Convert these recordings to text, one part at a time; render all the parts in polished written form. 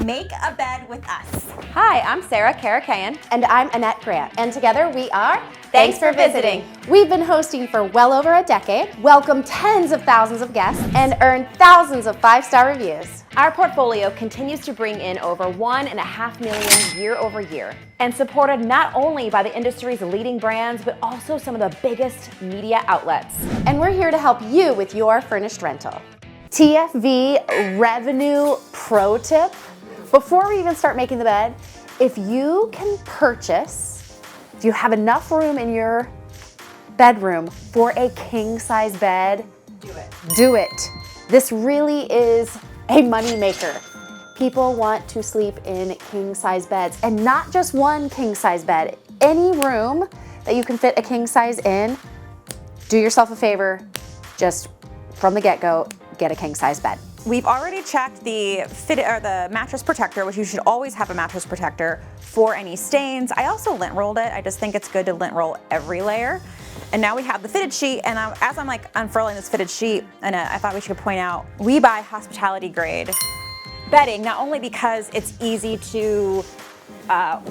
Make a bed with us. Hi, I'm Sarah Karakayan. And I'm Annette Grant. And together we are Thanks for visiting. We've been hosting for well over a decade, welcomed tens of thousands of guests, and earned thousands of 5-star reviews. Our portfolio continues to bring in over $1.5 million year over year, and supported not only by the industry's leading brands, but also some of the biggest media outlets. And we're here to help you with your furnished rental. TFV revenue pro tip. Before we even start making the bed, if you can purchase, if you have enough room in your bedroom for a king size bed, Do it. do it. This really is a money maker. People want to sleep in king size beds, and not just one king size bed. Any room that you can fit a king size in, do yourself a favor, just from the get-go, get a king size bed. We've already checked the mattress protector, which you should always have a mattress protector for any stains. I also lint rolled it. I just think it's good to lint roll every layer. And now we have the fitted sheet, and as I'm like unfurling this fitted sheet, and I thought we should point out, we buy hospitality grade bedding, not only because it's easy to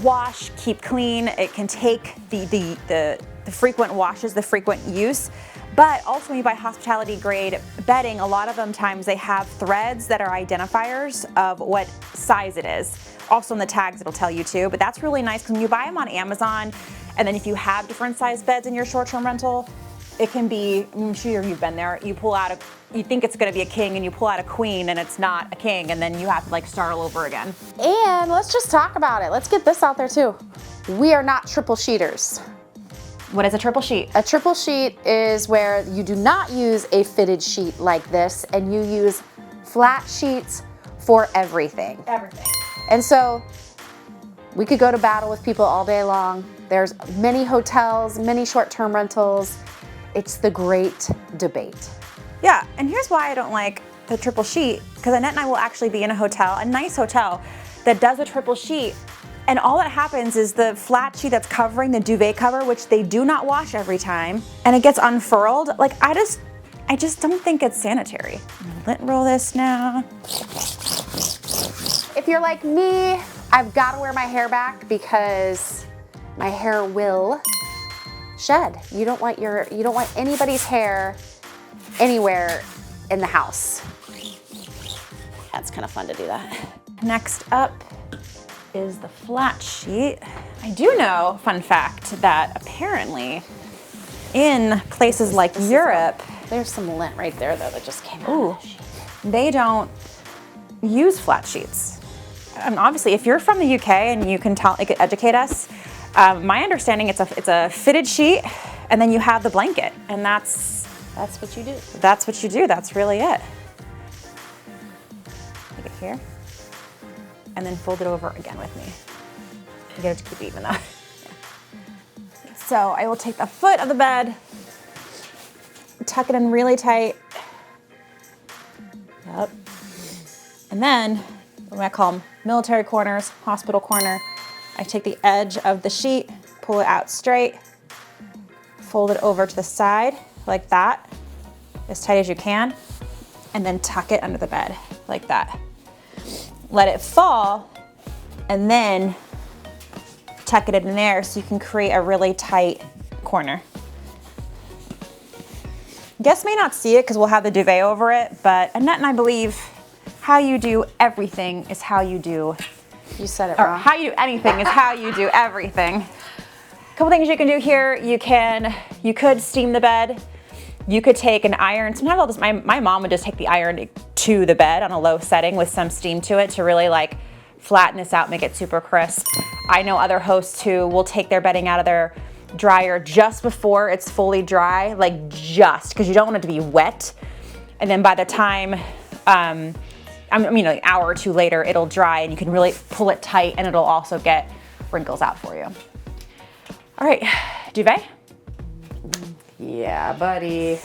wash, keep clean, it can take the frequent washes, the frequent use, but also when you buy hospitality grade bedding, a lot of them times they have threads that are identifiers of what size it is. Also in the tags it'll tell you too, but that's really nice because when you buy them on Amazon, and then if you have different size beds in your short-term rental, it can be, I'm sure you've been there, you think it's gonna be a king and you pull out a queen and it's not a king, and then you have to like start all over again. And let's just talk about it. Let's get this out there too. We are not triple sheeters. What is a triple sheet? A triple sheet is where you do not use a fitted sheet like this, and you use flat sheets for everything. Everything. And so we could go to battle with people all day long. There's many hotels, many short-term rentals. It's the great debate. Yeah, and here's why I don't like the triple sheet, because Annette and I will actually be in a hotel, a nice hotel, that does a triple sheet, and all that happens is the flat sheet that's covering the duvet cover, which they do not wash every time, and it gets unfurled. Like, I just don't think it's sanitary. I'm gonna lint roll this now. If you're like me, I've got to wear my hair back because my hair will shed. You don't want anybody's hair anywhere in the house. That's kind of fun to do that. Next up is the flat sheet. I do know, fun fact, that apparently in places like Europe, There's some lint right there though that just came out. ooh, they don't use flat sheets. And obviously, if you're from the UK and you can educate us, my understanding it's a fitted sheet, and then you have the blanket, and that's what you do. That's what you do. That's really it. Take it here, and then fold it over again with me. You get it to keep even though. Yeah. So I will take the foot of the bed, tuck it in really tight. Yep. And then, what I call them, military corners, hospital corner, I take the edge of the sheet, pull it out straight, fold it over to the side like that, as tight as you can, and then tuck it under the bed like that. Let it fall, and then tuck it in there so you can create a really tight corner. Guests may not see it because we'll have the duvet over it, but Annette and I believe how you do everything is how you do, You said it or wrong. how you do anything is how you do everything. A couple things you can do here. You could steam the bed. You could take an iron. Sometimes I'll just, my mom would just take the iron to the bed on a low setting with some steam to it to really like flatten this out, make it super crisp. I know other hosts who will take their bedding out of their dryer just before it's fully dry, like just, because you don't want it to be wet. And then by the time, an hour or two later, it'll dry and you can really pull it tight, and it'll also get wrinkles out for you. All right, duvet. Yeah, buddy.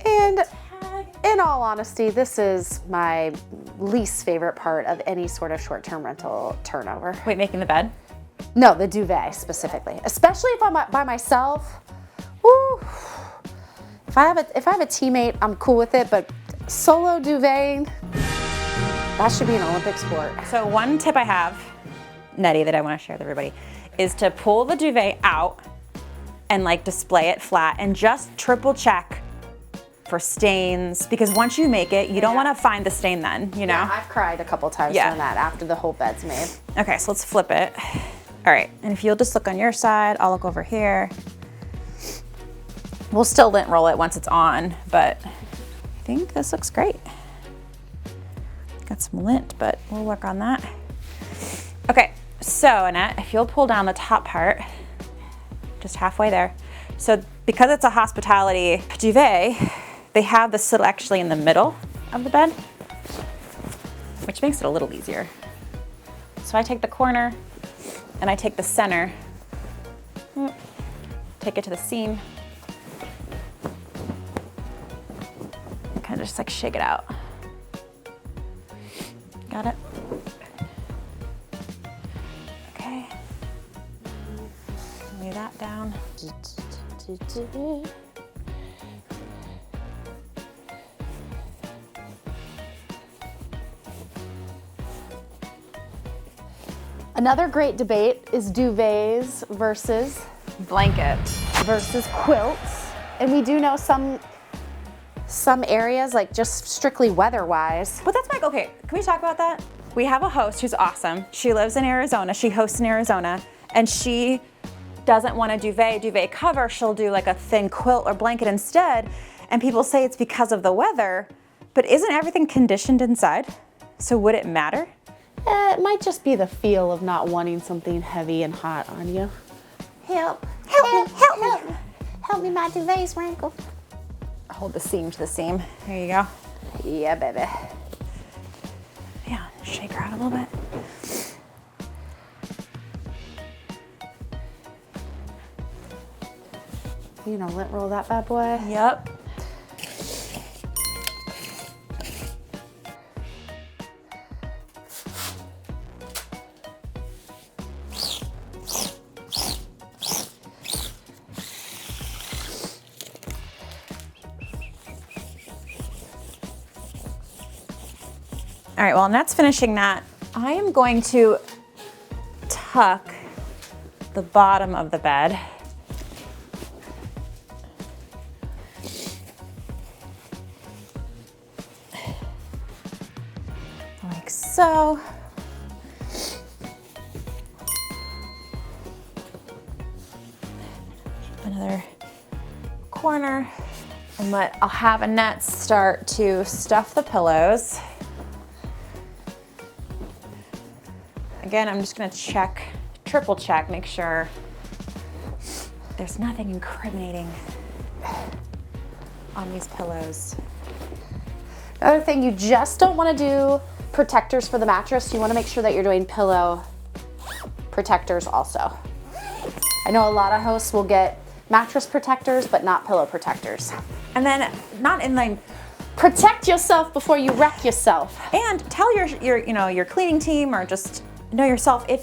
And in all honesty, this is my least favorite part of any sort of short-term rental turnover. Wait, making the bed? No, the duvet specifically. Especially if I'm by myself. Woo. If I have a teammate, I'm cool with it, but solo duvet, That should be an Olympic sport. So one tip I have, nutty, that I want to share with everybody, is to pull the duvet out and like display it flat and just triple check for stains, because once you make it, you don't want to find the stain then, you know? Yeah, I've cried a couple times doing that after the whole bed's made. Okay, so let's flip it. All right, and if you'll just look on your side, I'll look over here. We'll still lint roll it once it's on, but I think this looks great. Got some lint, but we'll work on that. Okay, so Annette, if you'll pull down the top part, just halfway there. So because it's a hospitality duvet, they have the sill actually in the middle of the bed, which makes it a little easier. So I take the corner and I take the center, take it to the seam, kind of just like shake it out. Got it? Okay. Lay that down. Another great debate is duvets versus Blankets. quilts. And we do know some areas, like just strictly weather-wise. But that's like, okay, can we talk about that? We have a host who's awesome. She lives in Arizona, she hosts in Arizona, and she doesn't want a duvet cover. She'll do like a thin quilt or blanket instead. And people say it's because of the weather, but isn't everything conditioned inside? So would it matter? It might just be the feel of not wanting something heavy and hot on you. Help me, my duvet's wrinkled. Hold the seam to the seam. There you go. Yeah, baby. Yeah, shake her out a little bit. You know, lint roll that bad boy. Yep. All right, well, Annette's finishing that. I am going to tuck the bottom of the bed. Like so. Another corner. And I'll have Annette start to stuff the pillows. Again, I'm just gonna check, triple check, make sure there's nothing incriminating on these pillows. Another thing, you just don't want to do protectors for the mattress. You want to make sure that you're doing pillow protectors also. I know a lot of hosts will get mattress protectors, but not pillow protectors. And then not in line. Protect yourself before you wreck yourself. And tell your cleaning team, or just know yourself, if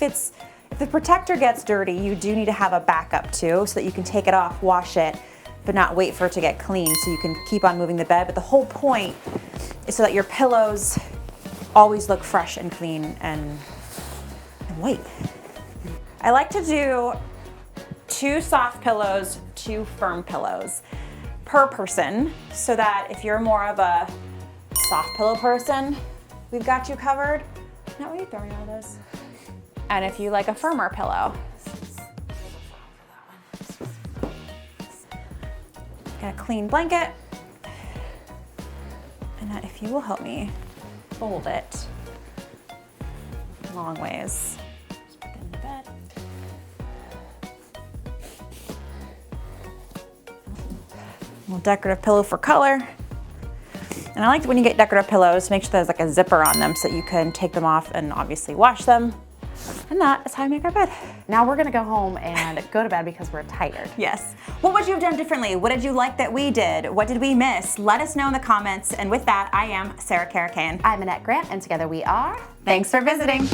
the protector gets dirty, you do need to have a backup too, so that you can take it off, wash it, but not wait for it to get clean, so you can keep on moving the bed. But the whole point is so that your pillows always look fresh and clean and white. I like to do 2 soft pillows, 2 firm pillows per person, so that if you're more of a soft pillow person, we've got you covered. Now, what are you throwing all those? And if you like a firmer pillow. Got a clean blanket. And if you will help me fold it long ways. Just put it in the bed. A little decorative pillow for color. And I like when you get decorative pillows, make sure there's like a zipper on them so that you can take them off and obviously wash them. And that is how I make our bed. Now we're gonna go home and go to bed because we're tired. Yes. What would you have done differently? What did you like that we did? What did we miss? Let us know in the comments. And with that, I am Sarah Caracan. I'm Annette Grant, and together we are Thanks for visiting.